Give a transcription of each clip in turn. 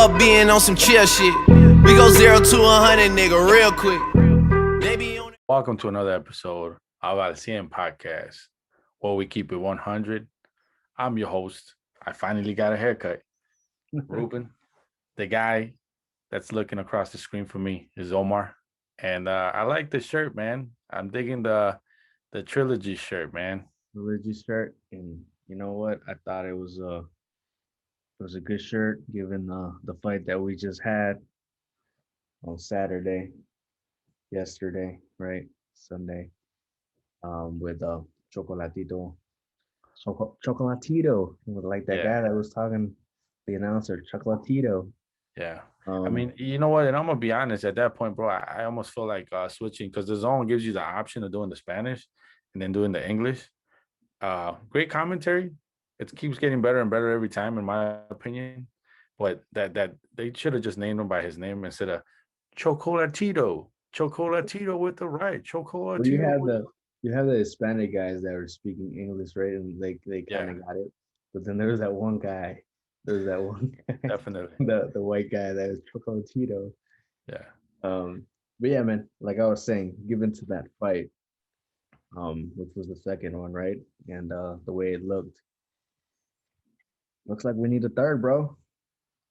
up being on some chill shit. We go 0 to 100, nigga, real quick. Welcome to another episode of Al 100 podcast, where we keep it 100. I'm your host. I finally got a haircut. Ruben, the guy that's looking across the screen from me is Omar. And I like the shirt, man. I'm digging the trilogy shirt, man. Religious shirt, and you know what? I thought it was a good shirt given the fight that we just had on Saturday, yesterday, right? Sunday, with Chocolatito, Chocolatito, like that guy Yeah. that was talking, the announcer, Chocolatito. Yeah. I Um, mean, you know what? And I'm gonna be honest, at that point, bro, I almost feel like switching because the zone gives you the option of doing the Spanish and then doing the English. Great commentary. It keeps getting better and better every time, in my opinion. But that they should have just named him by his name instead of Chocolatito. Chocolatito with the right. well, you Chocolatito have with the you have the Hispanic guys that were speaking English, right? And they kind yeah, of got it. But then there was that one guy. There was that one guy, definitely. the white guy that was Chocolatito. Yeah. But yeah, man, like I was saying, given to that fight, which was the second one, right? And the way it looked, looks like we need a third, bro.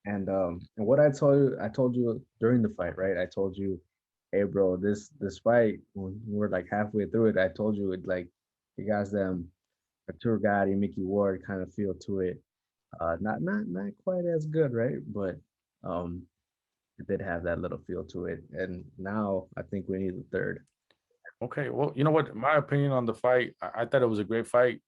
And what I told you during the fight, right? I told you, hey, bro, this fight, when we're like halfway through it, I told you it like it got them Artur Gotti, Mickey Ward kind of feel to it. Not quite as good, right? But um, it did have that little feel to it. And now I think we need the third. Okay, well, you know what? My opinion on the fight, I thought it was a great fight.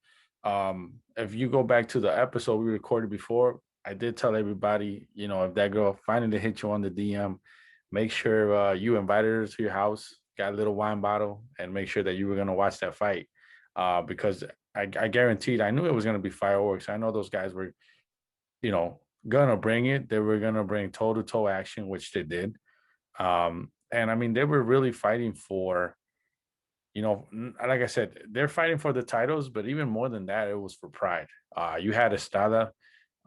If you go back to the episode we recorded before, I did tell everybody, if that girl finally hit you on the DM, make sure you invited her to your house, got a little wine bottle, and make sure that you were gonna watch that fight. Because I guaranteed, I knew it was gonna be fireworks. I know those guys were, gonna bring it. They were gonna bring toe to toe action, which they did. And I mean, they were really fighting for like I said, they're fighting for the titles, but even more than that, it was for pride. You had Estrada,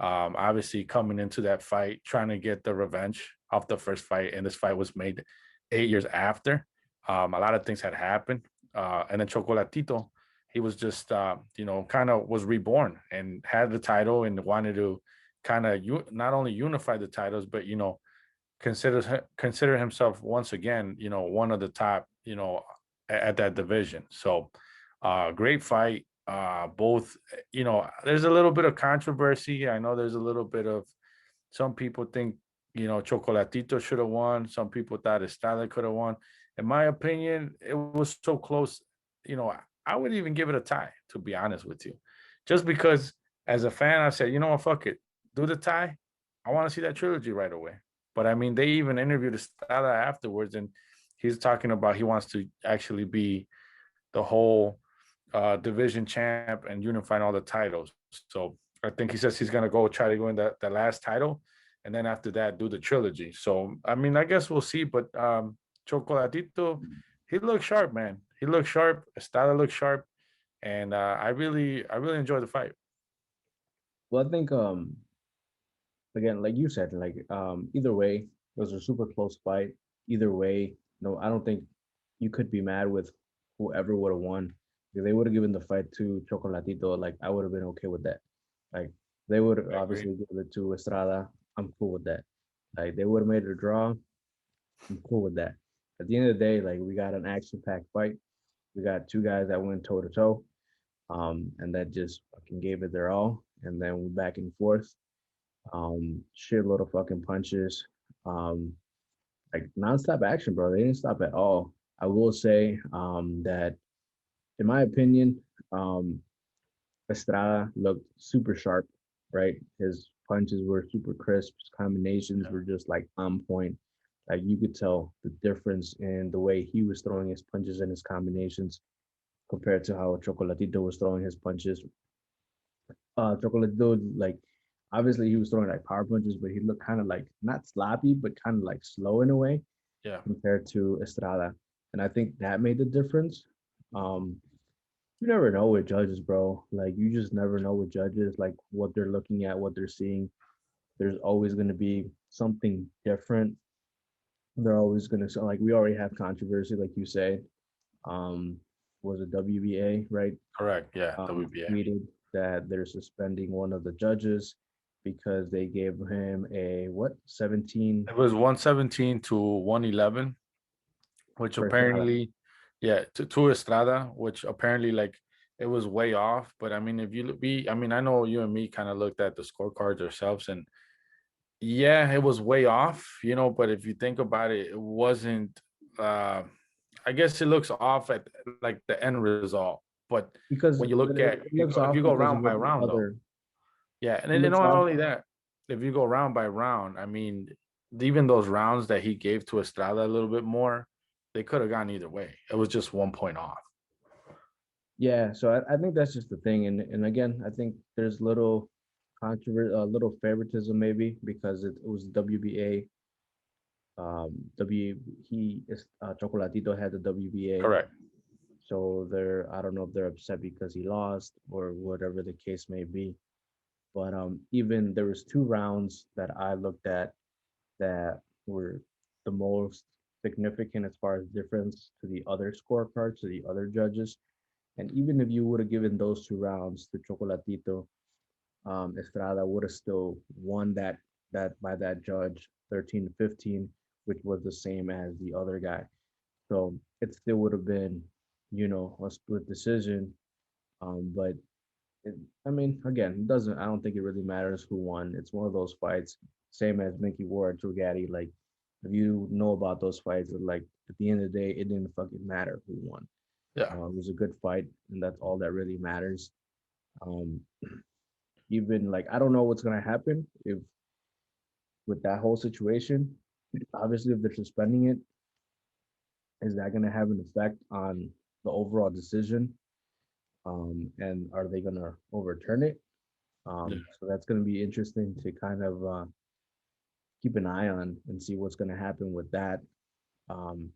obviously coming into that fight, trying to get the revenge off the first fight, and this fight was made 8 years after. A lot of things had happened, and then Chocolatito, he was just, kind of was reborn and had the title and wanted to kind of not only unify the titles, but consider himself once again, one of the top, at that division. So, great fight. Both, there's a little bit of controversy. I know there's a little bit of some people think, Chocolatito should have won. Some people thought Estrada could have won. In my opinion, it was so close. I would even give it a tie, to be honest with you, just because as a fan, I said, you know what, fuck it, do the tie. I want to see that trilogy right away. But I mean, they even interviewed Estrada afterwards, and he's talking about he wants to actually be the whole division champ and unifying all the titles. So I think he says he's gonna go try to go in the last title, and then after that do the trilogy. So I mean, I guess we'll see. But Chocolatito, he looks sharp, man. He looks sharp. Estada looks sharp, and I really enjoyed the fight. Well, I think again, like you said, like either way, it was a super close fight. Either way, no, I don't think you could be mad with whoever would have won. If they would have given the fight to Chocolatito, like I would have been okay with that. Like they would I agree. obviously give it to Estrada. I'm cool with that. Like they would have made it a draw. I'm cool with that. At the end of the day, like we got an action-packed fight. We got two guys that went toe to toe, and that just fucking gave it their all. And then we back and forth, shitload of fucking punches, um, like nonstop action, bro. They didn't stop at all. I will say that, in my opinion, um, Estrada looked super sharp, right? His punches were super crisp. His combinations were just like on point. Like you could tell the difference in the way he was throwing his punches and his combinations compared to how Chocolatito was throwing his punches. Chocolatito, like obviously he was throwing like power punches, but he looked kind of like not sloppy, but kind of like slow in a way Yeah, compared to Estrada. And I think that made the difference. Um, you never know with judges, bro. Like you just never know with judges, like what they're looking at, what they're seeing. There's always going to be something different. They're always going to, like, we already have controversy, like you say. Um, was it WBA, right? Correct. Yeah. WBA. Tweeted that they're suspending one of the judges because they gave him a what 17 It was 117 to 111, which for Estrada. apparently, yeah, to Estrada, which apparently like it was way off. But I mean, if you I mean, I know you and me kind of looked at the scorecards ourselves, and yeah, it was way off, but if you think about it, it wasn't. uh I guess it looks off at like the end result, but Because when you look at it looks if off you go because of round by what the round though, other yeah, and it then looks not off. only that, if you go round by round, I mean, even those rounds that he gave to Estrada a little bit more, they could have gone either way. It was just 1 point off. Yeah, so I think that's just the thing, and again, I think there's little controversy, little favoritism maybe because it was WBA. W he is Chocolatito had the WBA, Correct. so they're I don't know if they're upset because he lost or whatever the case may be. But even there was two rounds that I looked at that were the most significant as far as difference to the other scorecards, to the other judges. And even if you would have given those two rounds to Chocolatito, Estrada would have still won that by that judge 13-15, which was the same as the other guy. So it still would have been, a split decision. But it, I mean, again, it doesn't. I don't think it really matters who won. It's one of those fights, same as Mickey Ward, Drugatti. Like, if you know about those fights, like at the end of the day, it didn't fucking matter who won. Yeah. It was a good fight, and that's all that really matters. Um, Even like I don't know what's gonna happen if with that whole situation. Obviously, if they're suspending it, is that gonna have an effect on the overall decision? And are they gonna overturn it? Yeah. So that's going to be interesting to kind of keep an eye on and see what's going to happen with that. Um,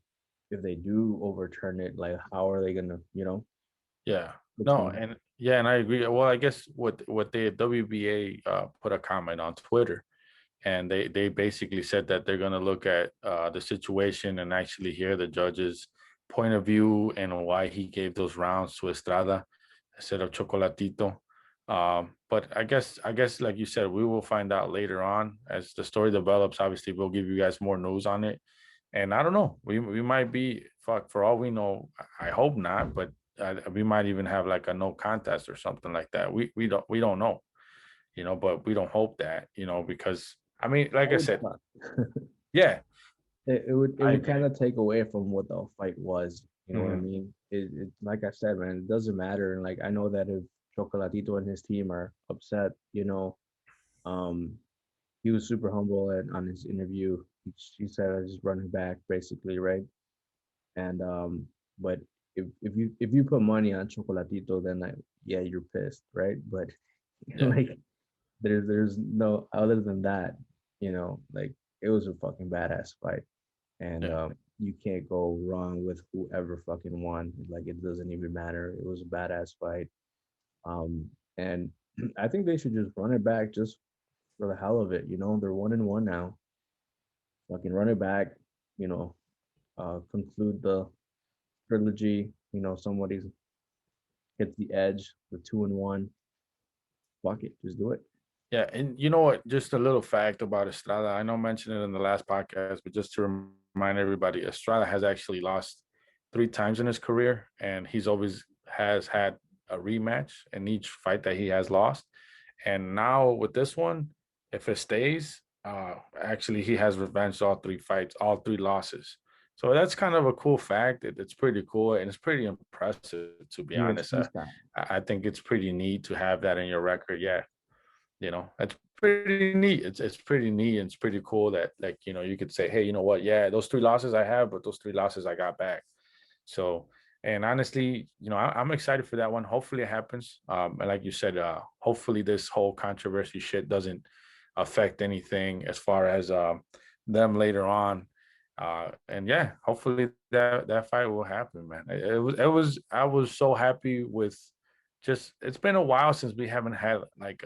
if they do overturn it, like how are they going to, Yeah. what's No, going to and yeah, and I agree. Well, I guess what the WBA put a comment on Twitter, and they basically said that they're going to look at the situation and actually hear the judge's point of view and why he gave those rounds to Estrada instead of Chocolatito. But I guess like you said, we will find out later on as the story develops. Obviously, we'll give you guys more news on it. And I don't know, we might be fuck for all we know. I hope not, but we might even have like a no contest or something like that. We don't know, but we don't hope that, because I mean, like that I would said, suck. yeah, It I would kind agree. of take away from what the fight was. You know what I Hmm. mean? Like I said, man, it doesn't matter. And like I know that if Chocolatito and his team are upset, um, he was super humble on his interview. He said I was just running back basically, right? And but if you put money on Chocolatito, then like yeah, you're pissed, right? But Yeah, like there's no other than that, like it was a fucking badass fight, and yeah, you can't go wrong with whoever fucking won. Like it doesn't even matter. It was a badass fight, and I think they should just run it back just for the hell of it. They're 1-1 now. Fucking run it back. You know, conclude the trilogy. Somebody's gets the edge, the 2-1. Fuck it, just do it. yeah. And you know what? Just a little fact about Estrada. I know I mentioned it in the last podcast, but just to remind everybody, Estrada has actually lost 3 times in his career, and he's always has had a rematch in each fight that he has lost. And now with this one, if it stays, actually he has revenged all 3 fights, all 3 losses. So that's kind of a cool fact. It's pretty cool and it's pretty impressive, to be honest. UFC style. I think it's pretty neat to have that in your record. Yeah, it's pretty neat. It's pretty neat and it's pretty cool that like you could say, hey, you know what? Yeah, those 3 losses I have, but those 3 losses I got back. So, and honestly, I'm excited for that one. Hopefully it happens. And like you said, hopefully this whole controversy shit doesn't affect anything as far as them later on. And yeah, hopefully that fight will happen, man. It was I was so happy with just it's been a while since we haven't had like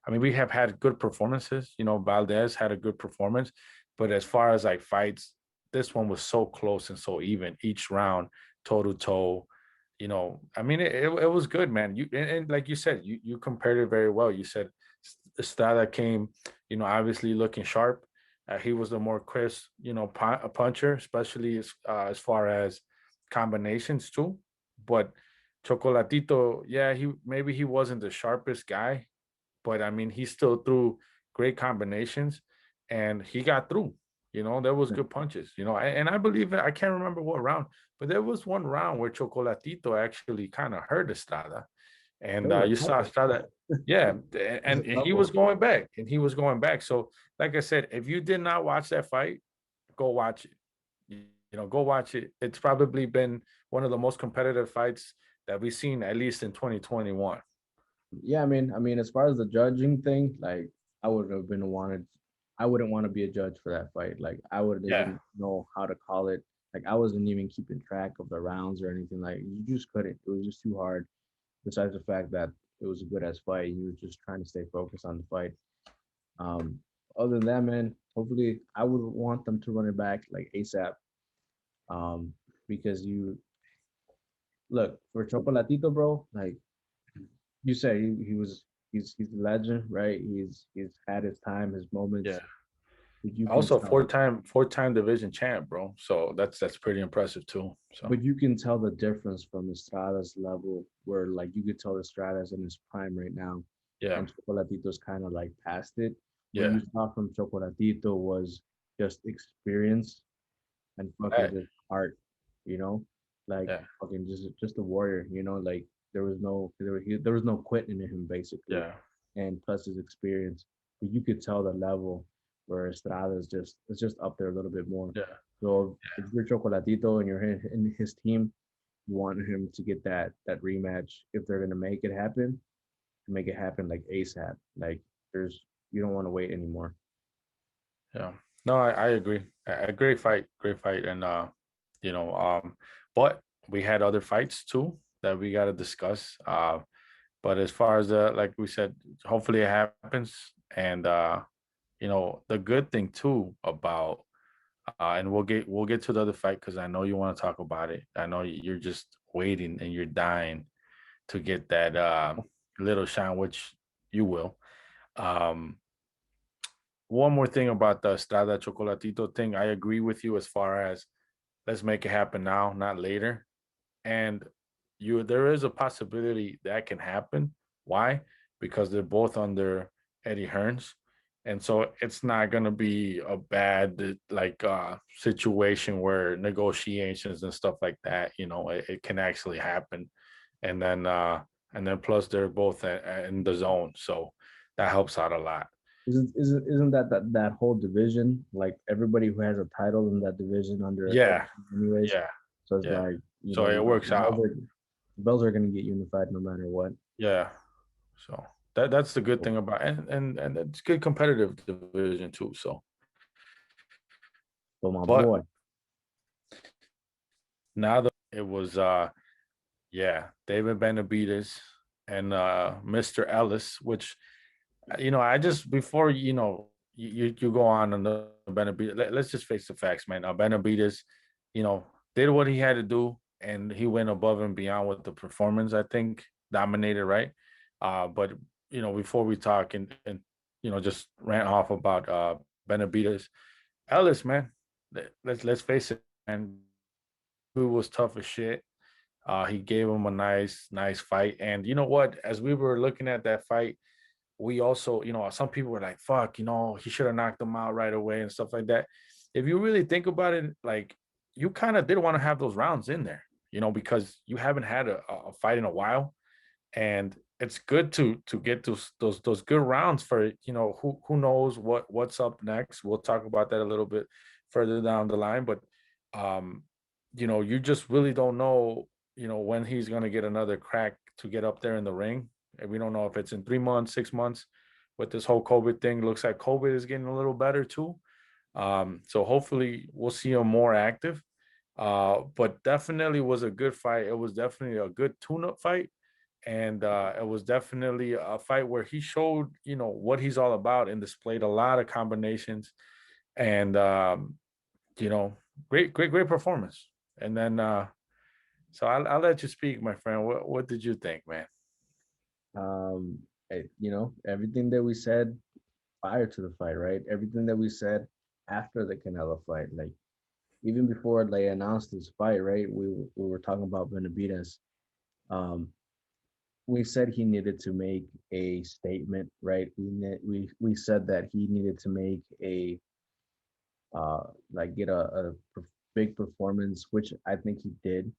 I mean, we have had good performances. You know, Valdez had a good performance, but as far as like fights, this one was so close and so even each round, toe to toe. You know, I mean, it was good, man. And like you said, you compared it very well. You said Estrada came, you know, obviously looking sharp. He was the more crisp, you know, puncher, especially as far as combinations too. But Chocolatito, yeah, he wasn't the sharpest guy, but I mean, he still threw great combinations and he got through. You know, there was good punches, you know, and I believe I can't remember what round, but there was one round where Chocolatito actually kind of hurt Estrada. There And was you a saw couple. Estrada, yeah, There's a and he was couple. going back and he was going back. So, like I said, if you did not watch that fight, go watch it. You know, go watch it. It's probably been one of the most competitive fights that we've seen, at least in 2021. Yeah, I mean, as far as the judging thing, like I would have been wanted. I wouldn't want to be a judge for that fight. Like I wouldn't Yeah, even know how to call it. Like I wasn't even keeping track of the rounds or anything. Like you just couldn't. It was just too hard. Besides the fact that it was a good ass fight, you were just trying to stay focused on the fight. Um, Other than that, man, hopefully I would want them to run it back like ASAP. Um, because you look for Chocolatito, bro. Like you said, he was he's a legend, right? He's had his time, his moments. yeah. But you can Also, tell, four-time division champ, bro. So that's pretty impressive too. So but you can tell the difference from Estrada's level, where like you could tell Estrada's in his prime right now, yeah, and Chocolatito's kind of like past it. What yeah, you saw from Chocolatito was just experience and fucking that, just heart, you know, like yeah, fucking just a warrior, you know, like there was no quitting in him basically, yeah, and plus his experience. But you could tell the level where Estrada is just it's just up there a little bit more. yeah, So if you're Chocolatito and you're in his team, you want him to get that rematch if they're gonna make it happen, to make it happen like ASAP. Like there's you don't want to wait anymore. yeah. No, I agree. A great fight, and you know, but we had other fights too that we got to discuss. But as far as like we said, hopefully it happens, and you know, the good thing too about and we'll get to the other fight because I know you want to talk about it. I know you're just waiting and you're dying to get that little shine, which you will. Um, one more thing about the Estrada Chocolatito thing, I agree with you as far as let's make it happen now, not later. And there is a possibility that can happen. Why? Because they're both under Eddie Hearns. And so it's not gonna be a bad like situation where negotiations and stuff like that, you know, it can actually happen. And then plus they're both in the zone. So that helps out a lot. Isn't that whole division like everybody who has a title in that division under Yeah, anyways? yeah, So it's yeah. like So it works out. the bells are gonna get unified no matter what. Yeah. So that's the good thing about and it's good competitive division too. So So my but boy, now it was yeah, David Benavidez and Mr. Ellis, which you know, I just before you know you go on the Benavidez, let's just face the facts, man. Benavidez, you know, did what he had to do and he went above and beyond with the performance, I think, dominated, right? But you know, before we talk and you know, just rant off about Benavidez, Ellis, man, let's face it, man, who was tough as shit. He gave him a nice fight. And you know what? As we were looking at that fight, we also, you know, some people were like, fuck, you know, he should have knocked him out right away and stuff like that. If you really think about it, like you kind of did want to have those rounds in there, you know, because you haven't had a fight in a while. And it's good to get those good rounds for, you know, who knows what's up next. We'll talk about that a little bit further down the line. But um, you know, you just really don't know, you know, when he's gonna get another crack to get up there in the ring. And we don't know if it's in 3 months, 6 months with this whole COVID thing. Looks like COVID is getting a little better too. So hopefully we'll see him more active. But definitely was a good fight. It was definitely a good tune-up fight. and it was definitely a fight where he showed, what he's all about and displayed a lot of combinations, and you know, great performance. And then, so I'll let you speak, my friend. What did you think, man? Everything that we said prior to the fight, right? Everything that we said after the Canelo fight, like even before they announced this fight, right? We were talking about Benavidez. Um, we said he needed to make a statement, right? We said that he needed to make a get a big performance, which I think he did.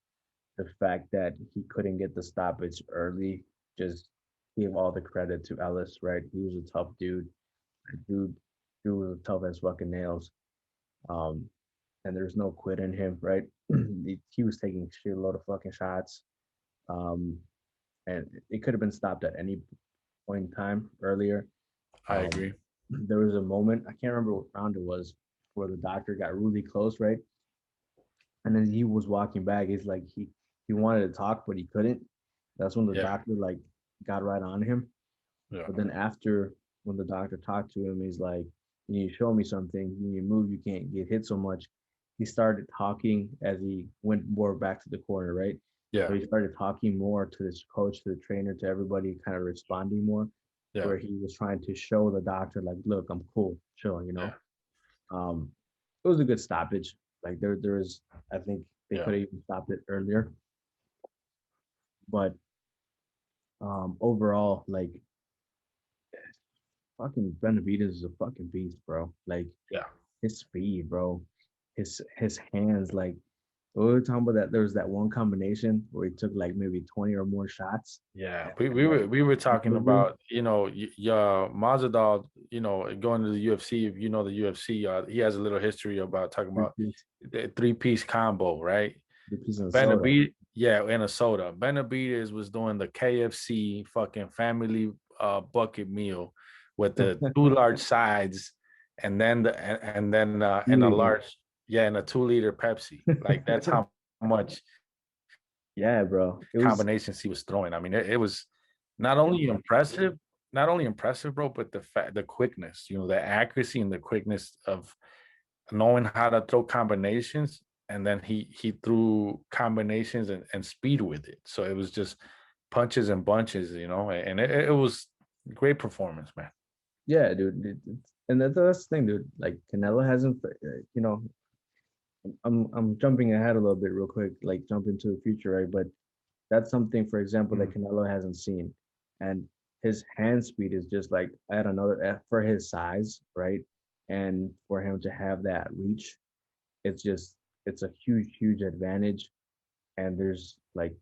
The fact that he couldn't get the stoppage early just gave all the credit to Ellis, right? He was a tough dude. Dude, dude was tough as fucking nails. Um, and there's no quit in him, right? He was taking a shitload of fucking shots. Um, and it could have been stopped at any point in time earlier. I Um, agree. there was a moment, I can't remember what round it was, where the doctor got really close, right? And then he was walking back. He's like he wanted to talk, but he couldn't. That's when the Yeah, doctor got right on him. yeah, But then after when the doctor talked to him, he's like, "You need to show me something. You need to move. You can't get hit so much." He started talking as he went more back to the corner, right? So yeah, he started talking more to this coach, to the trainer, to everybody, kind of responding more, yeah, where he was trying to show the doctor, like, "Look, I'm cool, chill," you yeah, know. Um, it was a good stoppage. Like there was, I think they yeah. could have even stopped it earlier, but overall, like fucking Benavidez is a fucking beast, bro. Like Yeah. his speed, bro. His hands, like we were talking about that. There was that one combination where he took like maybe 20 or more shots. Yeah, And, we and like we were talking delivery. about, Mazadal, going to the UFC. If you know the UFC, he has a little history about talking Three about piece, the three-piece combo, right? three piece of soda. Benavidez, yeah, and a soda. Benavidez was doing the KFC fucking family bucket meal with the two large sides, and then and a Really? large, yeah, and a 2 liter Pepsi. Like that's how much Yeah, bro. It was combinations he was throwing. I mean, it was not only impressive, bro, but the quickness, the accuracy and the quickness of knowing how to throw combinations. And then he threw combinations and speed with it. So it was just punches and bunches, and it was great performance, man. yeah, dude. And that's the thing, dude. Like Canelo hasn't, I'm jumping ahead a little bit real quick, like jump into the future, right? But that's something, for example, that Mm. Canelo hasn't seen. And his hand speed is just like at another for his size, right? And for him to have that reach, it's just it's a huge advantage. And there's like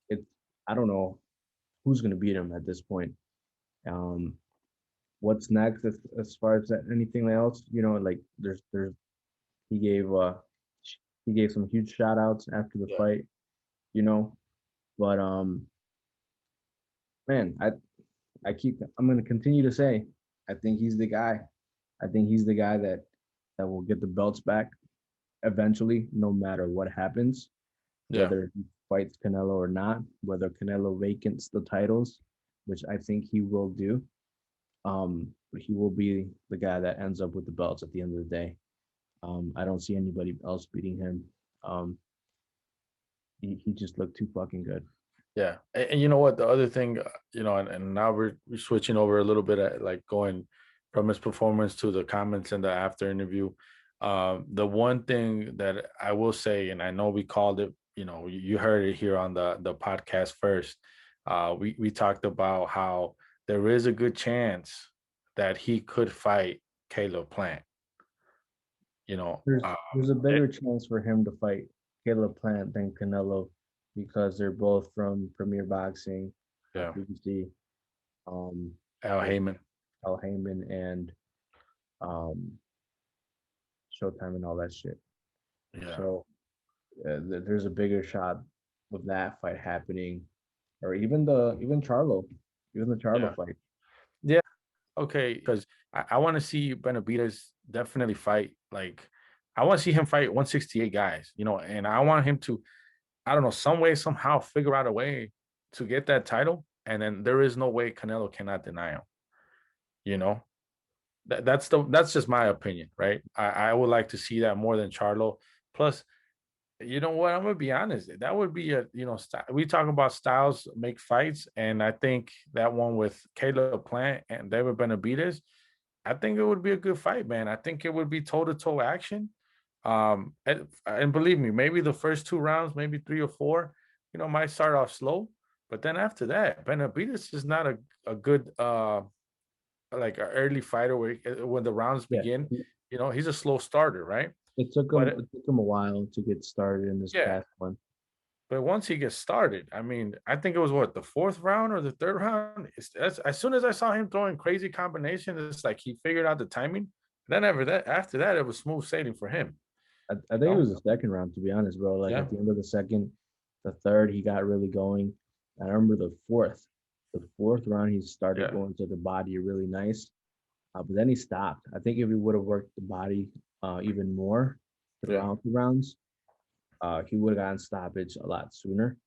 it I don't know who's gonna beat him at this point. Um what's next as far as anything else, like there's he gave uh he gave some huge shout outs after the Yeah. fight, you know. But man, I'm gonna continue to say I think he's the guy. I think he's the guy that will get the belts back eventually, no matter what happens, Yeah. whether he fights Canelo or not, whether Canelo vacants the titles, which I think he will do. He will be the guy that ends up with the belts at the end of the day. I don't see anybody else beating him. Um, he just looked too fucking good. Yeah. And you know what? The other thing, and now we're switching over a little bit at like going from his performance to the comments in the after interview. The one thing that I will say, and I know we called it, you heard it here on the podcast first. We talked about how there is a good chance that he could fight Caleb Plant. There's a bigger chance for him to fight Caleb Plant than Canelo because they're both from Premier Boxing, Yeah. BBC, um, Al with Heyman. Al Heyman and um, Showtime and all that shit. Yeah. So there's a bigger shot with that fight happening, or even the Charlo Yeah. fight. Yeah. Okay, because I want to see Benavidez definitely fight. Like, I want to see him fight 168 guys, and I want him to, I don't know, some way, somehow figure out a way to get that title and then there is no way Canelo cannot deny him. You know, that's just my opinion, right? I would like to see that more than Charlo. Plus, you know what? I'm gonna be honest. That would be a we talk about styles make fights, and I think that one with Caleb Plant and David Benavidez, I think it would be a good fight, man. I think it would be toe to toe action. And believe me, maybe the first 2 rounds, maybe 3 or 4, might start off slow, but then after that, Benavidez is not a good like an early fighter where when the rounds Yeah, begin, he's a slow starter, right? it But took him a while to get started in this yeah, past one. but once he gets started, I mean, I think it was what, the fourth round or the third round. As soon as I saw him throwing crazy combinations, it's like he figured out the timing. Then after that, it was smooth sailing for him. I You think it know? was the second round, to be honest, bro. Like Yeah, at the end of the second, the third, he got really going. I remember the fourth round, he started yeah, going to the body really nice, but then he stopped. I think if he would have worked the body even more yeah, throughout the rounds, he would have gotten stoppage a lot sooner.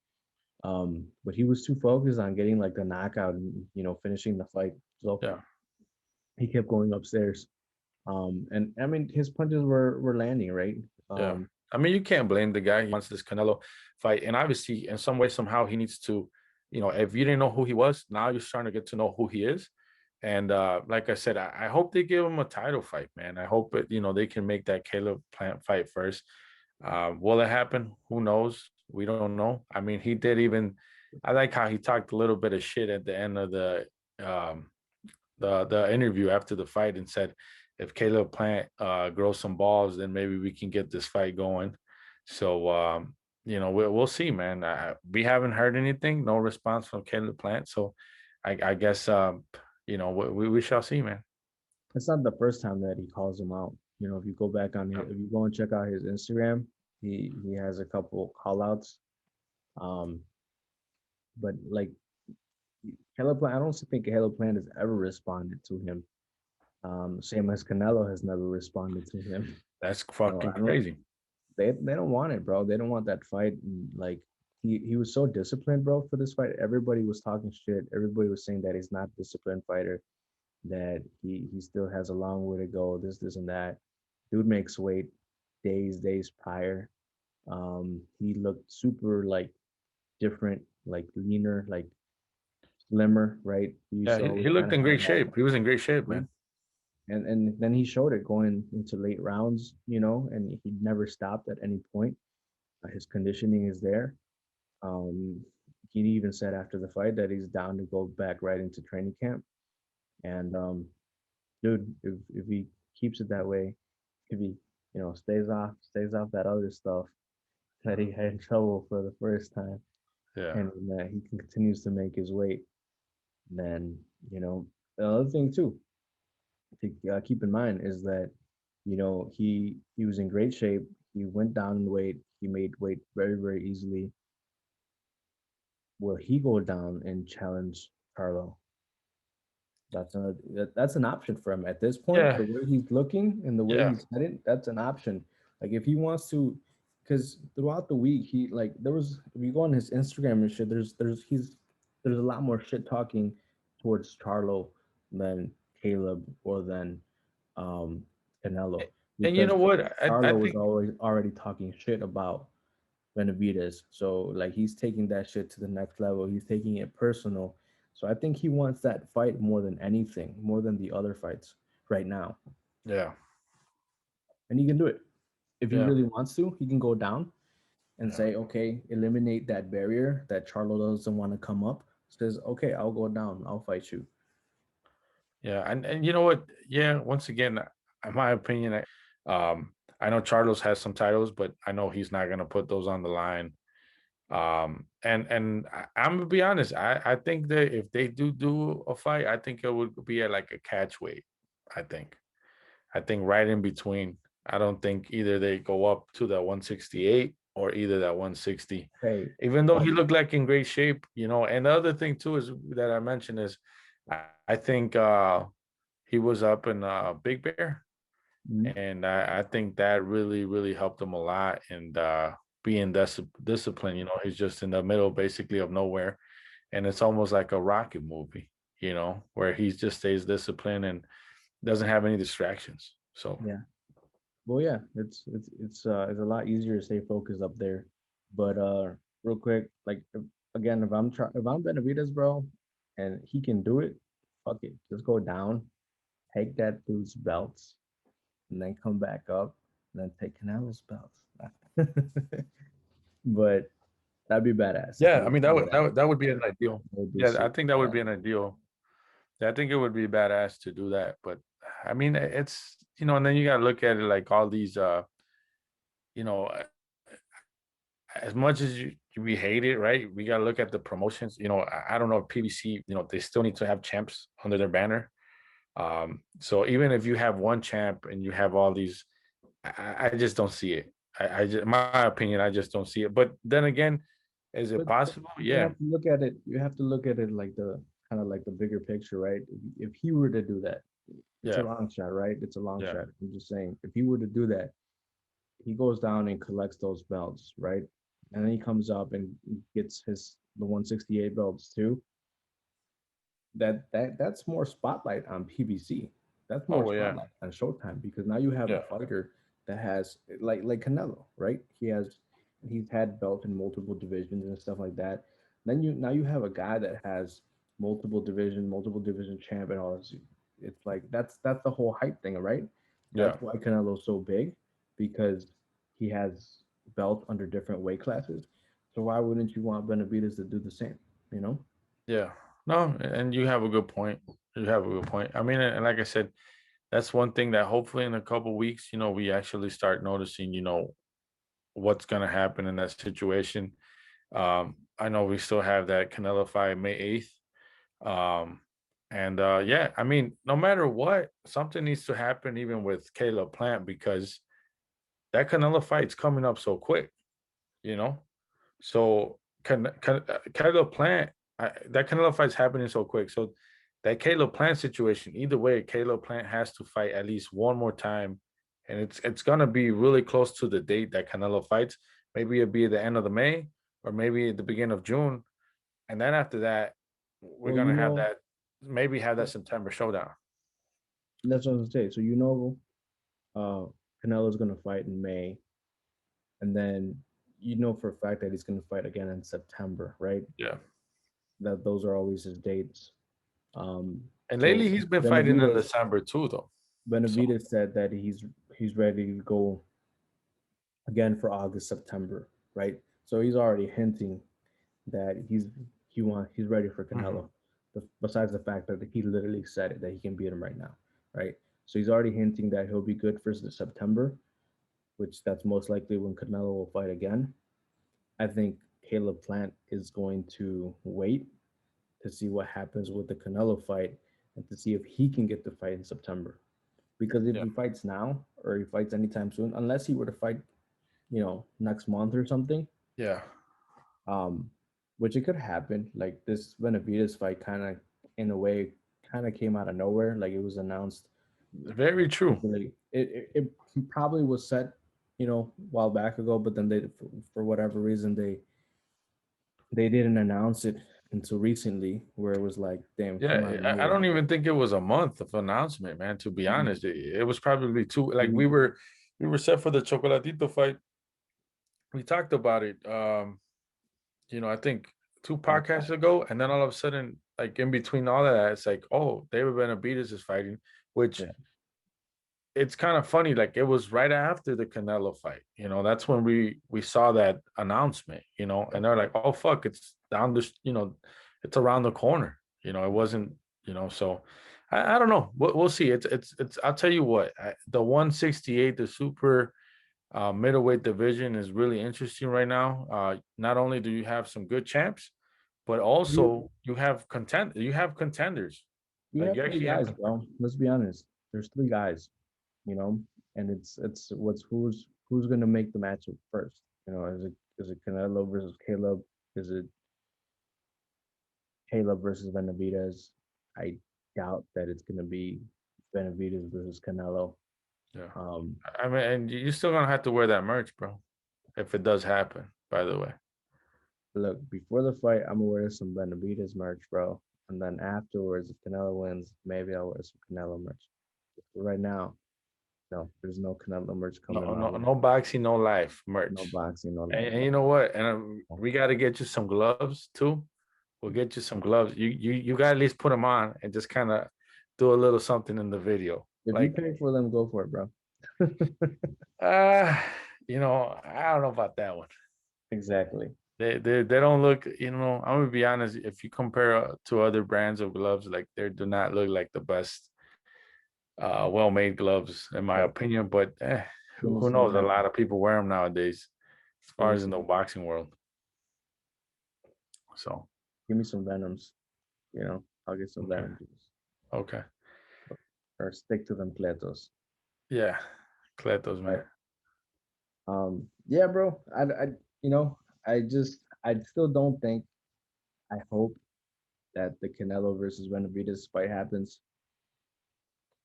But he was too focused on getting like the knockout and finishing the fight. So yeah, he kept going upstairs. And I mean his punches were landing, right? yeah. Um, I mean, you can't blame the guy. He wants this Canelo fight, and obviously, in some way, somehow, he needs to. If you didn't know who he was, now you're starting to get to know who he is. And like I said, I hope they give him a title fight, man. I hope they can make that Caleb Plant fight first. Will it happen? Who knows? We don't know. I mean, he did even. I like how he talked a little bit of shit at the end of um, the interview after the fight and said, if Caleb Plant grows some balls, then maybe we can get this fight going. So we'll see, man. We haven't heard anything, no response from Caleb Plant. So I guess we shall see, man. it's not the first time that he calls him out. If you go back on Yeah, if you go and check out his Instagram, he has a couple call outs. Um, but like Caleb Plant, I don't think Caleb Plant has ever responded to him. Same as Canelo has never responded to him. that's So fucking I don't. crazy. They don't want it, bro. They don't want that fight. And like he was so disciplined, bro, for this fight. Everybody was talking shit. Everybody was saying that he's not a disciplined fighter, that he still has a long way to go, this and that. Dude makes weight days prior. He looked super like different, like leaner, like slimmer, right? He used Yeah, to he always kind looked of in have great that. shape. He was in great shape, man. And then he showed it going into late rounds, and he never stopped at any point. His conditioning is there. Um, he even said after the fight that he's down to go back right into training camp. And dude, if he keeps it that way, if he stays off that other stuff that he had in trouble for the first time, Yeah, and that he continues to make his weight, then the other thing too to keep in mind is that he was in great shape. He went down in weight. He made weight very easily. Will he go down and challenge Carlo? That's an option for him at this point. yeah, The way he's looking and the way yeah, he's headed, that's an option. Like if he wants to, because throughout the week he like there was if you go on his Instagram and shit, there's a lot more shit talking towards Charlo than Caleb or than um Canelo and you because know what? I Charlo was think always already talking shit about Benavidez. So like he's taking that shit to the next level. He's taking it personal. So I think he wants that fight more than anything, more than the other fights right now. yeah, And he can do it. If he yeah, really wants to, he can go down and yeah. say, okay, eliminate that barrier that Charlo doesn't want to come up. Says, okay, I'll go down. I'll fight you. Yeah, and you know what? Yeah, once again, in my opinion, I know Charlos has some titles, but I know he's not gonna put those on the line. And I'm gonna be honest, I think that if they do a fight, I think it would be at like a catch weight. I think, I think right in between. I don't think either they go up to that 168 or either that 160. Hey, Even though he um, looked like in great shape, And the other thing too is that I mentioned is I think he was up in Big Bear, mhm. and I think that really helped him a lot and being disciplined. He's just in the middle basically of nowhere, and it's almost like a Rocket movie, where he just stays disciplined and doesn't have any distractions. So Yeah. Well, yeah, it's a lot easier to stay focused up there. But real quick, like again, if I'm Benavidez, bro, and he can do it, fuck it, just go down, take that dude's belts, and then come back up, and then take Canelo's belts. But that'd be badass if he yeah, I was mean to that do would that. that would, that would be an ideal. That would be Yeah, I sick. think that would Yeah. be an ideal. Yeah, I think it would be badass to do that. But I mean, it's and then you gotta look at it like all these you know, as much as we hate it, right? We gotta look at the promotions. I don't know if PBC, they still need to have champs under their banner. So even if you have one champ and you have all these, I just don't see it. I just, my opinion, I just don't see it. But then again, is it But possible? you Yeah, have to look at it. You have to look at it like the kind of like the bigger picture, right? If he were to do that, it's a yeah, long shot, right? It's a long yeah, shot. I'm just saying, if he were to do that, he goes down and collects those belts, right? And then he comes up and gets the 168 belts too. That's more spotlight on PBC. That's oh more well, yeah, spotlight on Showtime because now you have a yeah, fighter that has like Canelo, right? He's had belts in multiple divisions and stuff like that. Then you have a guy that has multiple division champ and all this. It's like that's the whole hype thing, right? yeah, That's why Canelo's so big because he has belts under different weight classes. So why wouldn't you want Benavidez to do the same? You know? yeah. No, and you have a good point. You have a good point. I mean, and like I said, that's one thing that hopefully in a couple weeks, we actually start noticing, what's gonna happen in that situation. I know we still have that Canelo fight May 8th. And yeah, I mean, no matter what, something needs to happen even with Caleb Plant because that Canelo fight's coming up so quick, you know? So Caleb Plant, that Canelo fight's happening so quick. So that Caleb Plant situation, either way, Caleb Plant has to fight at least one more time. And it's gonna be really close to the date that Canelo fights. Maybe it'll be at the end of the May or maybe at the beginning of June. And then after that, we're Well, gonna have that maybe have that uh, September showdown. that's what I was gonna say. So uh, Canelo's gonna fight in May, and then you know for a fact that he's gonna fight again in September, right? Yeah. That those are always his dates. Um, And lately so he's been fighting in Benavidez December too, though. So Benavidez said that he's ready to go again for August, September, right? So he's already hinting that he's ready for mhm. Canelo. Besides the fact that he literally said it that he can beat him right now, right? So he's already hinting that he'll be good for September, which that's most likely when Canelo will fight again. I think Caleb Plant is going to wait to see what happens with the Canelo fight and to see if he can get the fight in September. Because if Yeah. he fights now or he fights anytime soon, unless he were to fight, next month or something, Yeah. um, which it could happen. Like this Benavidez fight, kind of in a way, kind of came out of nowhere. Like it was announced. Very true. It probably was set, a while back ago, but then for whatever reason they didn't announce it until recently, where it was like, damn, came out Yeah, of I nowhere. don't even think it was a month of announcement, man. To be Mhm. honest, it was probably two. Like We- we were set for the Chocolatito fight. We talked about it. I think two uh, podcasts ago, and then all of a sudden, like in between all of that, it's like, oh, David Benavidez is fighting, which yeah, it's kind of funny. Like it was right after the Canelo fight. That's when we saw that announcement. And they're like, oh fuck, it's down this. It's around the corner. It wasn't. So I don't know. We'll see. It's. I'll tell you what. The 168, the super middleweight division is really interesting right now. Not only do you have some good champs, but you also you have contenders. you Like have you three actually have guys, bro. Let's be honest. There's three guys, you know, and it's who's gonna make the matchup first. Is it Canelo versus Caleb? Is it Caleb versus Benavidez? I doubt that it's gonna be Benavidez versus Canelo. yeah. Um, I mean, and you're still gonna have to wear that merch, bro, if it does happen. By the way, Look, before the fight, I'm gonna wear some Benavidez merch, bro. And then afterwards, if Canelo wins, maybe I'll wear some Canelo merch. But right now, no, there's no Canelo merch coming No, my no, way. no boxing, no life No merch. boxing, no And, life. and you know what? And we got to get you some gloves too. We'll get you some gloves. You got to at least put them on and just kind of do a little something in the video. If you Like, pay for them, go for it, bro. uh, I don't know about that one. Exactly. They don't look. I'm gonna be honest. If you compare to other brands of gloves, like they do not look like the best, well-made gloves in my But opinion. But give me who some knows? A Venom. lot of people wear them nowadays, as Give far me as in some. the boxing world. So Give me some Venoms. I'll get some okay, Venom juice okay, or stick to them Cletos. yeah, Kletos, man. Right. Yeah, bro. you know, I still don't think. I hope that the Canelo versus Benavidez fight happens.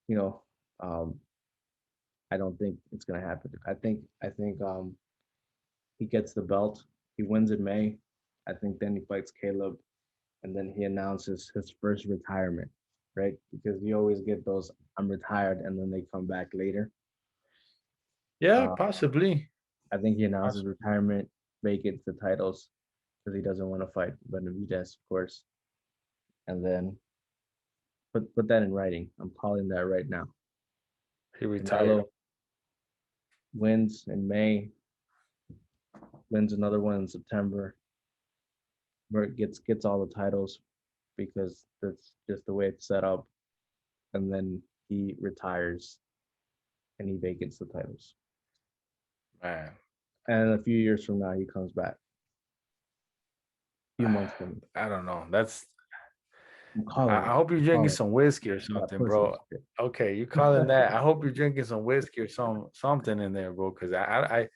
You know, um, I don't think it's gonna happen. I think he gets the belt. He wins in May. I think then he fights Caleb, and then he announces his first retirement, right? Because you always get those "I'm retired" and then they come back later. Yeah, Uh, possibly. I think he announces Poss- retirement, vacates the titles because he doesn't want to fight Benavidez, of course, and then put that in writing. I'm calling that right now. He retired. Canelo wins in May, wins another one in September. Bert gets all the titles because that's just the way it's set up, and then he retires and he vacates the titles. Man, And a few years from now, he comes back. A few months from now. I don't know. That's. I'm I, calling I it. hope you're I'm drinking calling some whiskey or it. That something, pussy bro. shit. Okay, you calling that? I hope you're drinking some whiskey or something in there, bro. Because I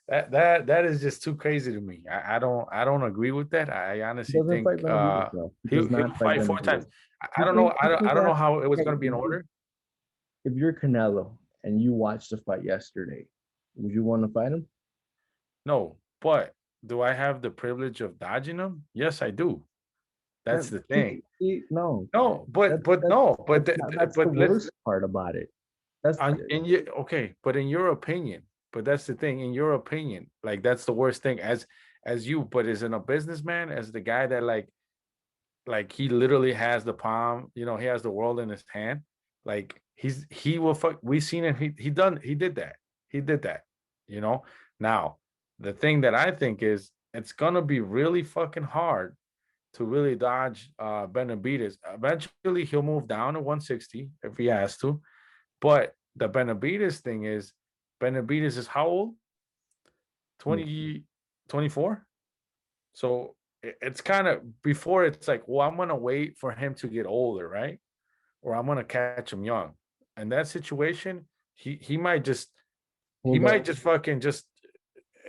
that is just too crazy to me. I don't agree with that. I He honestly doesn't fight think Benavidez, bro. He does he'll not fight fight 4 times. Benavidez. I don't know. I You don't think I don't know that? how it was Hey, going to be in order. if you're Canelo and you watched the fight yesterday, would you want to fight him? No, but do I have the privilege of dodging them? Yes, I do. That's the thing. No, No, but that's but that's no, but that's the but let's worst part about it. That's in your okay, but in your opinion, but that's the thing. In your opinion, like that's the worst thing as you, but as in a businessman, as the guy that like he literally has the palm, he has the world in his hand. Like he will fuck. We seen it. He did that. He did that. You know. Now the thing that I think is it's gonna be really fucking hard to really dodge Benavidez. Eventually, he'll move down to 160 if he has to. But the Benavidez thing is, Benavidez is how old? 20, 24. So it's kind of before it's like, well, I'm gonna wait for him to get older, right? Or I'm gonna catch him young. In that situation, he might just well, fucking just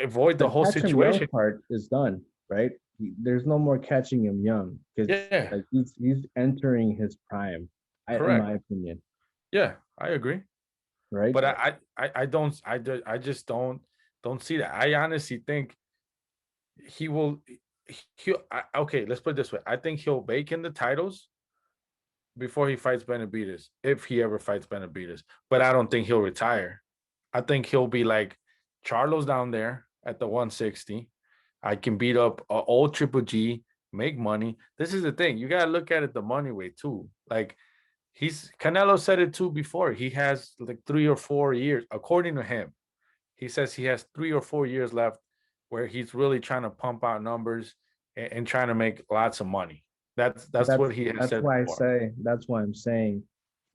avoid the the whole catch him young situation. part is done, right? There's no more catching him young because Yeah, like he's entering his prime, in my correct. opinion, Yeah, I agree. right? But I just don't see that. I honestly think he will okay, let's put it this way. I think he'll vacate the titles before he fights Benavidez, if he ever fights Benavidez. But I don't think he'll retire. I think he'll be like Charlo's down there at the 160. I can beat up a old Triple G, make money. This is the thing. You gotta look at it the money way too. Like he's Canelo said it too before. He has like 3 or 4 years, according to him. He says he has 3 or 4 years left where he's really trying to pump out numbers and trying to make lots of money. But That's what he has that's said why before. that's why I'm saying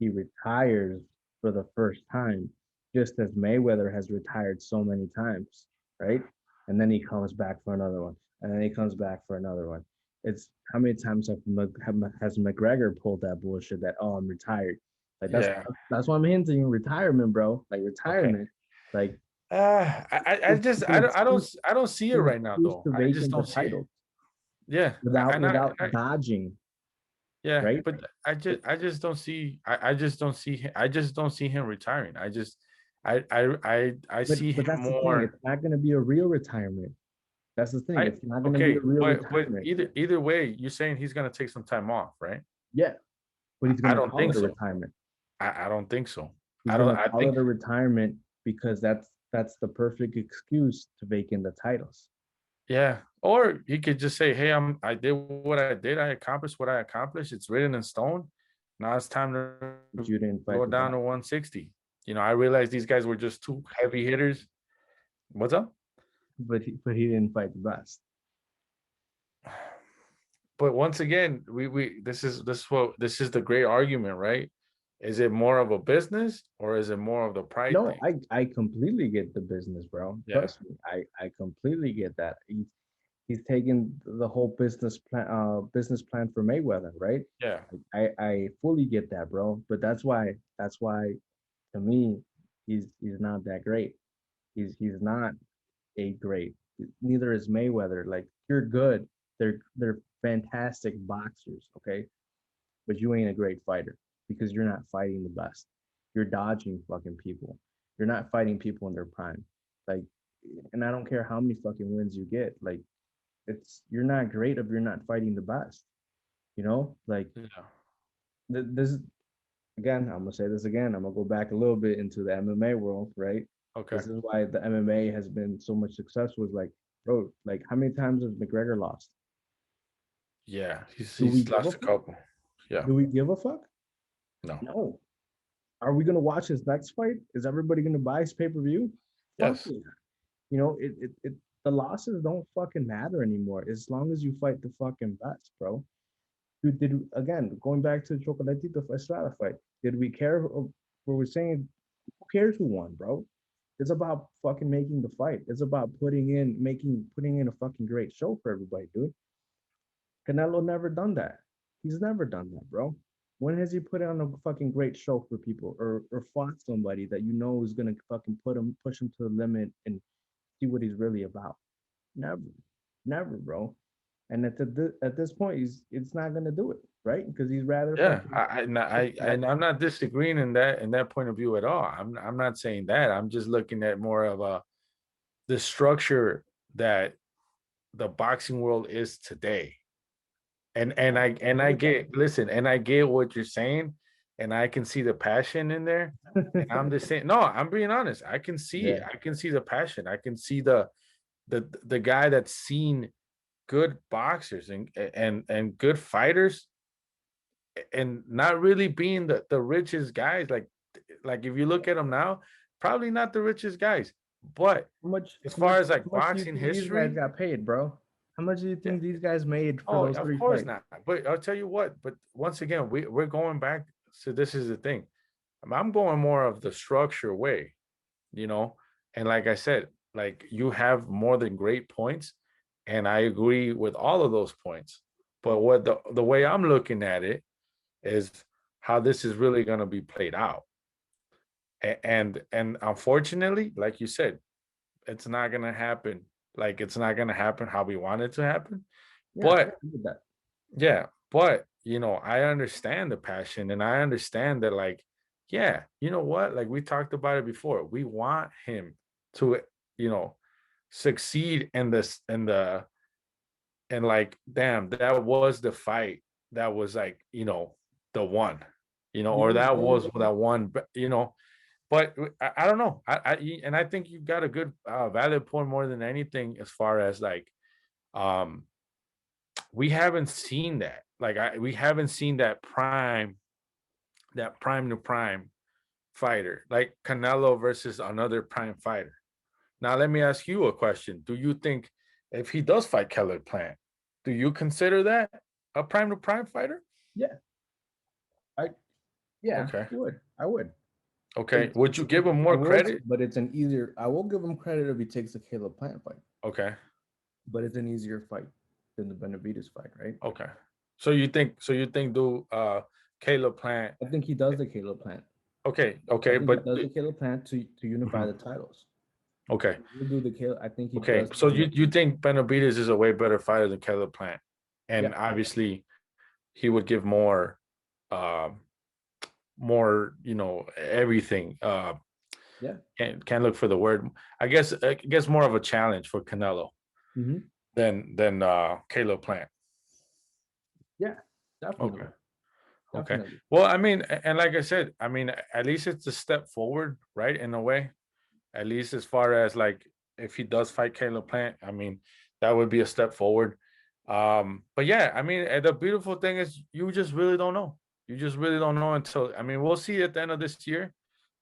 he retires for the first time, just as Mayweather has retired so many times, right? And then he comes back for another one, and then he comes back for another one. It's how many times has McGregor pulled that bullshit that I'm retired? Like Yeah. that's why I'm hinting retirement, bro. Like Okay. retirement, like I it's just an excuse, I don't see it an right now excuse though. to I just vacate the don't see it. title Yeah, without dodging, yeah, right? but I just don't see I just don't see I just don't see him retiring. I see But him that's the thing. more. It's not going to be a real retirement. That's the thing. I It's not going to be a okay, real but retirement. either way, you're saying he's gonna take some time off, right? Yeah, but he's I going to don't call think it a so. retirement. I don't think so. He's I going don't. to I call think it a retirement because that's the perfect excuse to vacate the titles. yeah. Or he could just say, "Hey, I did what I did. I accomplished what I accomplished. It's written in stone. Now it's time But to you didn't fight go the down best. to 160." I realized these guys were just too heavy hitters. What's up? But he didn't fight the best. But once again, we this is the great argument, right? Is it more of a business or is it more of the pride No, thing? I completely get the business, bro. Yeah. Trust me, I completely get that. He's taken the whole business plan for Mayweather, right? Yeah. I fully get that, bro. But that's why to me he's not that great. He's not a great. Neither is Mayweather. Like you're good. They're fantastic boxers, okay? But you ain't a great fighter because you're not fighting the best. You're dodging fucking people. You're not fighting people in their prime. Like, and I don't care how many fucking wins you get. Like, you're not great if you're not fighting the best. Like Yeah. this again. I'm gonna say this again. I'm gonna go back a little bit into the MMA world, right? Okay. This is why the MMA has been so much successful. Is like, bro, like how many times has McGregor lost? Yeah. Do we He's give a lost a fuck? couple. Yeah. Do we give a fuck? No. No. Are we gonna watch his next fight? Is everybody gonna buy his pay-per-view? Fuck Yes. yeah. The losses don't fucking matter anymore as long as you fight the fucking best, bro. Again, going back to the Chocolatito Estrada fight, did we care? Where we're saying, who cares who won, bro? It's about fucking making the fight. It's about putting in a fucking great show for everybody, dude. Canelo never done that. He's never done that, bro. When has he put on a fucking great show for people or fought somebody that you know is gonna fucking push him to the limit and see what he's really about? Never, never, bro. And at this point, it's not gonna do it, right? Because he's rather Yeah. fucking And I'm not disagreeing in that point of view at all. I'm not saying that. I'm just looking at more of the structure that the boxing world is today. And I get listen, and I get what you're saying, and I can see the passion in there. And I'm just saying, no, I'm being honest. yeah, I can see the passion. I can see the guy that's seen good boxers and good fighters and not really being the richest guys. Like if you look at them now, probably not the richest guys. But how much, as how far much, as like how much do you boxing think these guys history, got paid, bro? How much do you yeah. think these guys made for Oh, those of three course fights? not. But I'll tell you what. But once again, we're going back. So this is the thing. I'm going more of the structure way, you know. And like I said, like you have more than great points, and I agree with all of those points. But what the way I'm looking at it is how this is really going to be played out. And unfortunately, like you said, it's not going to happen. Like it's not going to happen how we want it to happen. Yeah, I But agree with that. yeah, but I understand the passion and I understand that like, yeah, you know what? Like we talked about it before. We want him to, you know, succeed in this in the and like, damn, that was the fight that was like, the one, You or know, that bro, was that one, but I don't know. And I think you've got a good valid point more than anything as far as like um we haven't seen that. Like we haven't seen that prime to prime fighter, like Canelo versus another prime fighter. Now let me ask you a question. Do you think if he does fight Keller Plant, do you consider that a prime to prime fighter? yeah, I yeah, Okay. I would. Okay. Would you give him I more would, credit? but it's an easier. I will give him credit if he takes the Caleb Plant fight, Okay. but it's an easier fight than the Benavidez fight, right? Okay. So you think do Caleb Plant. I think he does the Caleb Plant. Okay, I okay, think he but does the Caleb Plant to unify mhm, the titles. okay. He'll do the Caleb. I think he Okay, does the so you Caleb you Plant. think Benavidez is a way better fighter than Caleb Plant, Yeah, and obviously he would give um, more, everything. yeah, Can't look for the word. I guess more of a challenge for Canelo. than Caleb Plant. Yeah, definitely, Okay. Okay. definitely. Well, I mean, and like I said, I mean, at least it's a step forward, right? In a way, at least as far as like if he does fight Caleb Plant, I mean, that would be a step forward. But yeah, I mean, the beautiful thing is you just really don't know. You just really don't know until I mean, we'll see at the end of this year.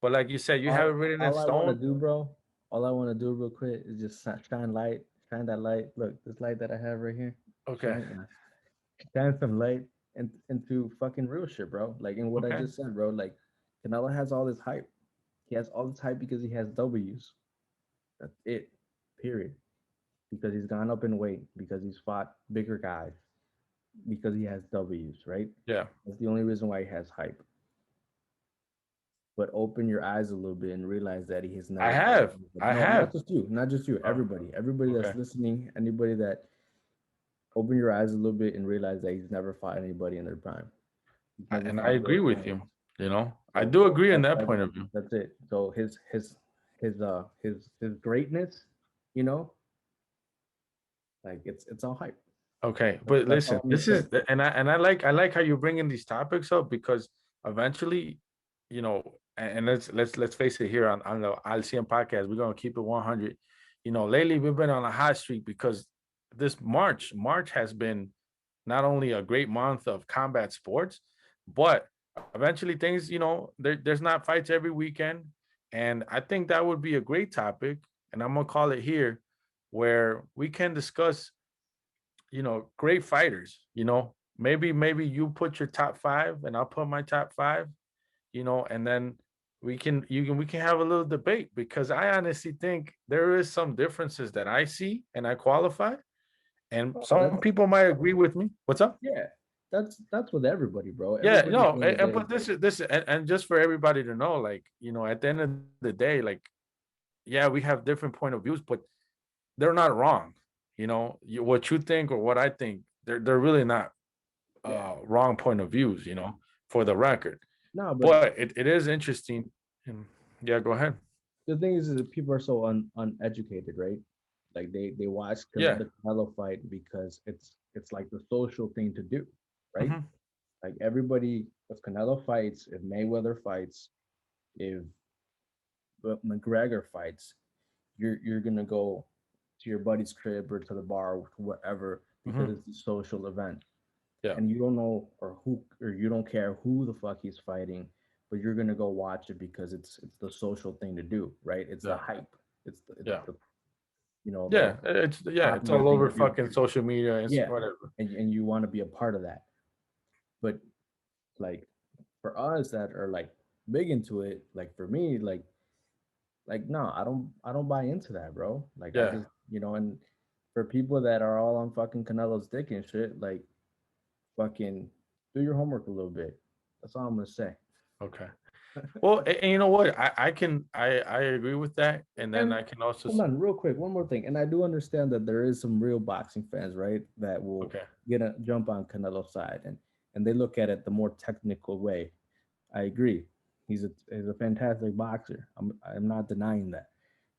But like you said, you have it written in All I want to stone. do, bro, all I want to do real quick is just shine light, shine that light. Look, this light that I have right here, Okay. shine some light into fucking real shit, bro. Like in what I Okay. just said, bro. Like Canelo has all this hype. He has all this hype because he has W's. That's it. Period. Because he's gone up in weight, because he's fought bigger guys, because he has W's, right? Yeah. That's the only reason why he has hype. But open your eyes a little bit and realize that he has I never fought have. anybody. I No, not have. just you, not just you. Oh, Everybody that's okay. listening, anybody that open your eyes a little bit and realize that he's never fought anybody in their prime. He's never And I fought agree real with champs. you. You know, I So do agree in that's that that's point of view. that's it. So his greatness, you know, like it's all hype. Okay, but That's all listen, I'm gonna this say. is and I like how you bring in these topics up because eventually, and let's face it here on the LCM podcast, we're gonna keep it 100. Lately we've been on a hot streak because this March has been not only a great month of combat sports, but eventually things, there's not fights every weekend, and I think that would be a great topic, and I'm gonna call it here, where we can discuss great fighters. Maybe you put your top five and I'll put my top five, and then we can have a little debate because I honestly think there is some differences that I see and I qualify, and Oh, some people might agree with me. What's up? yeah, that's with everybody, bro. Yeah, Everybody at no, the end of the and day. but this and just for everybody to know, like, at the end of the day, like, yeah, we have different point of views, but they're not wrong. What you think or what I think, they're really not Yeah. wrong point of views, for the record. No, but But it is interesting. Yeah, go ahead. the thing is that people are so uneducated, right? Like they watch Yeah. the Canelo fight because it's like the social thing to do, right? Hmm. Like everybody, if Canelo fights, if Mayweather fights, if McGregor fights, you're gonna go to your buddy's crib or to the bar or whatever because Hmm. it's a social event, Yeah. and you don't know or you don't care who the fuck he's fighting, but you're gonna go watch it because it's the social thing to do, right? It's the Yeah. hype. It's Yeah. the the It's popular all thing over to do. fucking social media and Yeah, whatever. and you want to be a part of that. But like for us that are like big into it, like for me, like no, I don't buy into that, bro. Like I Yeah. just and for people that are all on fucking Canelo's dick and shit, like fucking do your homework a little bit. That's all I'm gonna say. Okay. Well, and you know what? I agree with that, and then And I can also hold on, real quick, one more thing. And I do understand that there is some real boxing fans, right, that will okay. get a jump on Canelo's side and they look at it the more technical way. I agree. He's a fantastic boxer. I'm not denying that,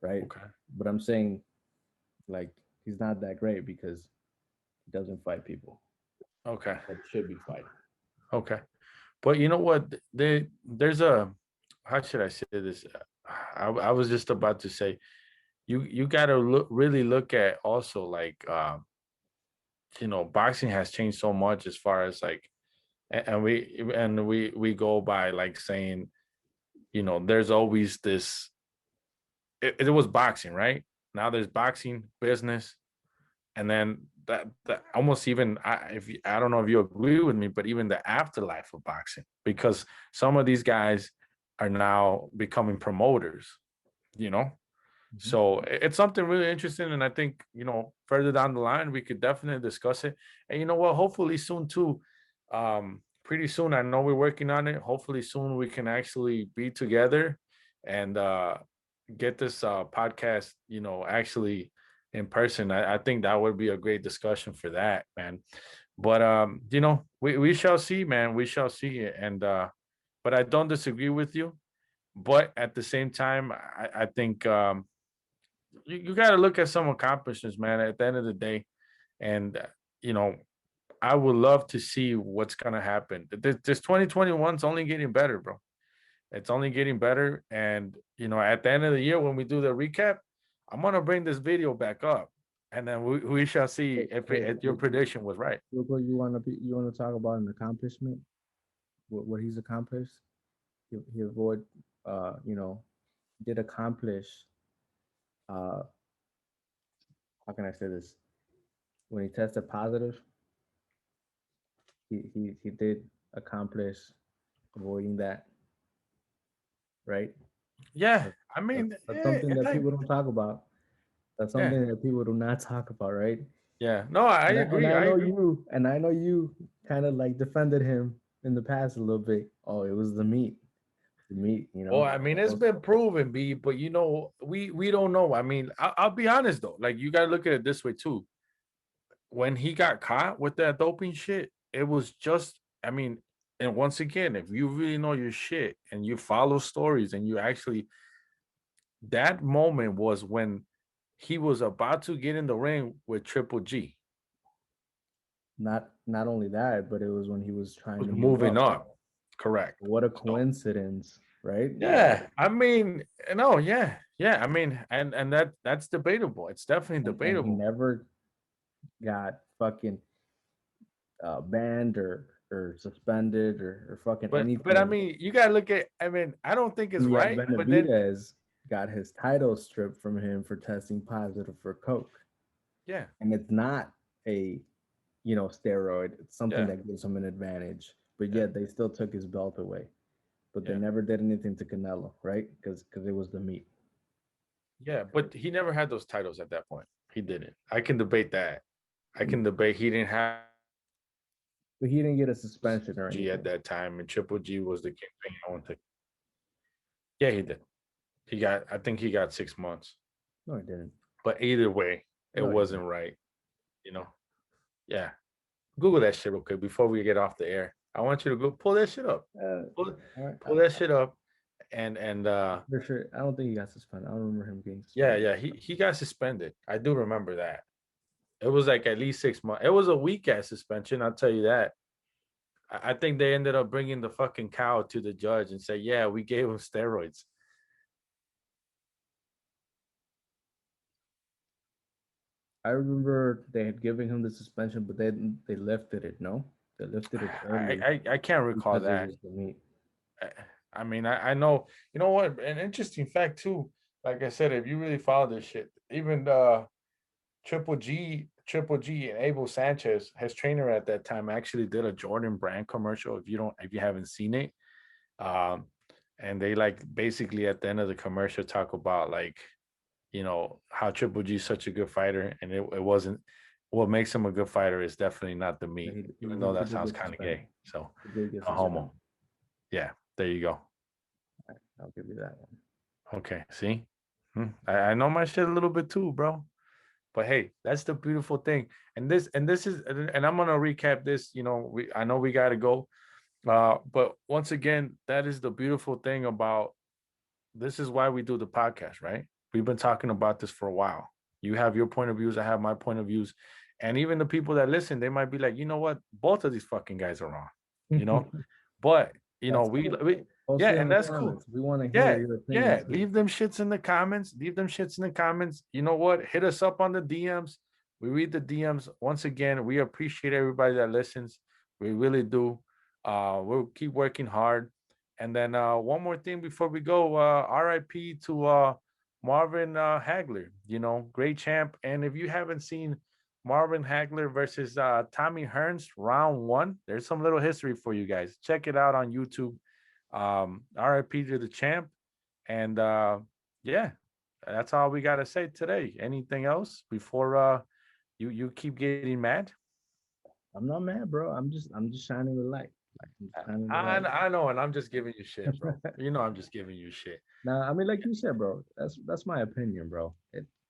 right? Okay. But I'm saying like he's not that great because he doesn't fight people Okay. that should be fighting. Okay. But you know what? There's a how should I say this? I was just about to say you got to really look at also like boxing has changed so much as far as like and we go by like saying there's always this it was boxing, right? Now there's boxing business, and then that almost even I don't know if you agree with me, but even the afterlife of boxing, because some of these guys are now becoming promoters, you know. Mhm. So it's something really interesting, and I think further down the line we could definitely discuss it. And you know what? Hopefully soon too. Pretty soon. I know we're working on it. Hopefully soon we can actually be together and get this podcast, actually in person. I think that would be a great discussion for that, man. But we shall see, man. We shall see. And but I don't disagree with you. But at the same time, I think you got to look at some accomplishments, man. At the end of the day, and you know, I would love to see what's gonna happen. This 2021 is only getting better, bro. It's only getting better, and at the end of the year when we do the recap, I'm gonna bring this video back up, and then we shall see Hey, if, hey, if your prediction was right. real quick, you want to talk about an accomplishment? What he's accomplished? He avoid, you know, did accomplish. Uh, how can I say this? When he tested positive, he did accomplish avoiding that, right? Yeah, That's, I mean, that's something that like, people don't talk about. That's yeah, something that people do not talk about, right? yeah. No, I And agree. I I know agree. you, and I know you kind of like defended him in the past a little bit. Oh, it was the meat, you Well, know. I mean, it's been proven, B, but we don't know. I mean, I'll be honest though. Like, you gotta look at it this way too. When he got caught with that doping shit, it was just, I mean, and once again, if you really know your shit and you follow stories and you actually, that moment was when he was about to get in the ring with Triple G, Not only that, but it was when he was trying was to move moving up. up. Correct. What a So, coincidence, right? yeah, I mean, no, yeah, yeah. I mean, and that's debatable. It's definitely And he debatable. never got fucking banned or suspended or fucking But I anything. mean, you gotta look at. I mean, I don't think it's And yet right. But then, Benavidez got his title stripped from him for testing positive for coke, yeah, and it's not a steroid. It's something yeah, that gives him an advantage. But yeah, yet they still took his belt away. But they yeah, never did anything to Canelo, right? Because it was the meat. yeah. But he never had those titles at that point. He didn't. I can debate that. I can debate he didn't have But he didn't get a suspension or G at anything. that time, and Triple G was the kingpin. I want to. Yeah, he did. He got. I think he got 6 months. No, he didn't. But either way, it No, he didn't. wasn't right. You know. Yeah. Google that shit real quick before we get off the air. I want you to go pull that shit up. Pull, All right, pull that shit up, and for sure. I don't think he got suspended. I don't remember him getting yeah, suspended. yeah, he got suspended. I do remember that. It was like at least 6 months. It was a weak ass suspension. I'll tell you that. I think they ended up bringing the fucking cow to the judge and say, "Yeah, we gave him steroids." I remember they had given him the suspension, but they lifted it. No, they lifted it early I can't recall because it that. was the meat. I I mean, I know. You know what? An interesting fact too. Like I said, if you really follow this shit, even Triple G, and Abel Sanchez, his trainer at that time, actually did a Jordan brand commercial. If you haven't seen it, um, and they like basically at the end of the commercial talk about like how Triple G is such a good fighter, and it wasn't. What makes him a good fighter is definitely not the Yeah, meat, he, even he, though he that did sounds get kind of suspended. gay. So, He did get no suspended. homo. Yeah, there you go. I'll give you that one. Okay, see, I know my shit a little bit too, bro. But hey, that's the beautiful thing. And this is and I'm gonna recap this. I know we gotta go. But once again, that is the beautiful thing about this is why we do the podcast, right? We've been talking about this for a while. You have your point of views, I have my point of views. And even the people that listen, they might be like, you know what? Both of these fucking guys are wrong, you know? But That's we, cool. we Post yeah, it in and the that's cool. comments. We want to hear Yeah, your yeah. opinions too. Leave them shits in the comments. Leave them shits in the comments. You know what? Hit us up on the DMs. We read the DMs. Once again, we appreciate everybody that listens. We really do. We'll keep working hard. And then one more thing before we go, RIP to Marvin Hagler, great champ. And if you haven't seen Marvin Hagler versus Tommy Hearns round one, there's some little history for you guys. Check it out on YouTube. RIP to the champ. And yeah, that's all we gotta say today. Anything else before you keep getting mad? I'm not mad, bro. I'm just shining the light. I'm just shining the light. I know, and I'm just giving you shit, bro. I'm just giving you shit. Now, I mean, like you said, bro, that's my opinion, bro.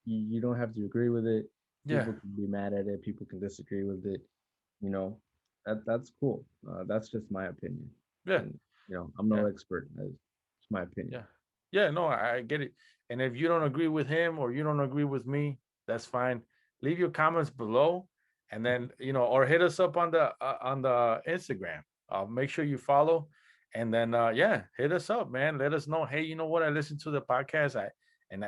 You don't have to agree with it. Yeah, People can be mad at it. People can disagree with it. You know, that's cool. That's just my opinion, yeah, and I'm no yeah, expert. It's my opinion. yeah. Yeah, no, I get it. And if you don't agree with him or you don't agree with me, that's fine. Leave your comments below, and then or hit us up on the Instagram. Make sure you follow, and then yeah, hit us up, man. Let us know. Hey, you know what? I listened to the podcast.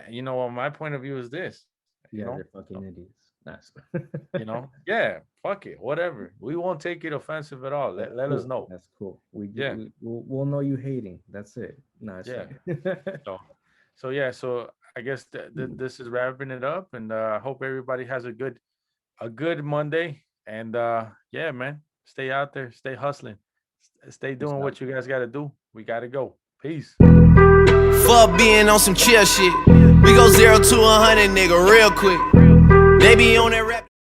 You know what my point of view is this. You guys are fucking idiots. Nice. Yeah, fuck it, whatever. We won't take it offensive at all. Let us know. That's cool. Yeah. We'll know you hating. That's it. No, it's Yeah. fine. So yeah, so I guess this is wrapping it up, and I hope everybody has a good Monday. And yeah, man, stay out there, stay hustling, stay doing what you guys got to do. We got to go. Peace. Fuck being on some chill shit. We go 0 to 100, nigga, real quick. They be on that rap.